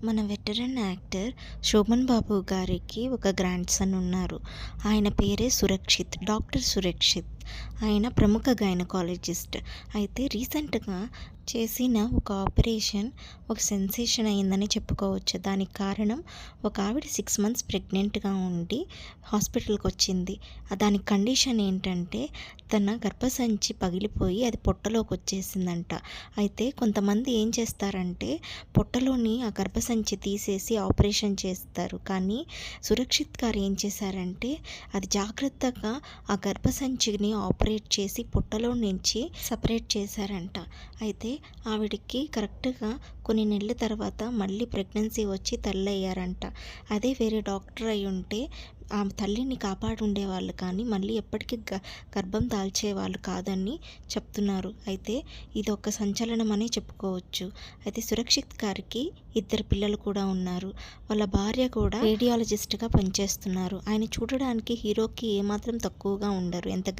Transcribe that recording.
మన veteran actor Shobhan బాబు గారికి ఒక గ్రాండ్ సన్ ఉన్నారు. ఆయన పేరే సురక్షిత్, డాక్టర్ సురక్షిత్. ఆయన ప్రముఖ గైనకాలజిస్ట్. అయితే రీసెంట్గా చేసిన ఒక ఆపరేషన్ ఒక సెన్సేషన్ అయిందని చెప్పుకోవచ్చు. దానికి కారణం ఒక ఆవిడ 6 months ప్రెగ్నెంట్గా ఉండి హాస్పిటల్కి వచ్చింది. దానికి కండిషన్ ఏంటంటే తన గర్భసంచి పగిలిపోయి అది పొట్టలోకి వచ్చేసిందంట. అయితే కొంతమంది ఏం చేస్తారంటే పొట్టలోని ఆ గర్భసంచి తీసేసి ఆపరేషన్ చేస్తారు. కానీ సురక్షిత్ గారు ఏం చేశారంటే అది జాగ్రత్తగా ఆ గర్భసంచిని ఆపరేట్ చేసి పొట్టలో నుంచి సపరేట్ చేశారంట. అయితే ఆవిడకి కరెక్ట్గా కొన్ని నెలల తర్వాత మళ్ళీ ప్రెగ్నెన్సీ వచ్చి తల్లయ్యారంట. అదే వేరే డాక్టర్ అయి ఉంటే ఆ తల్లిని కాపాడుండేవాళ్ళు, కానీ మళ్ళీ ఎప్పటికీ గర్భం దాల్చేవాళ్ళు కాదని చెప్తున్నారు. అయితే ఇది ఒక సంచలనం అనే చెప్పుకోవచ్చు. అయితే సురక్షిత్ గారికి 2 పిల్లలు కూడా ఉన్నారు. వాళ్ళ భార్య కూడా రేడియాలజిస్ట్గా పనిచేస్తున్నారు. ఆయన చూడడానికి హీరోకి ఏమాత్రం తక్కువగా ఉండరు. ఎంత గ్రేట్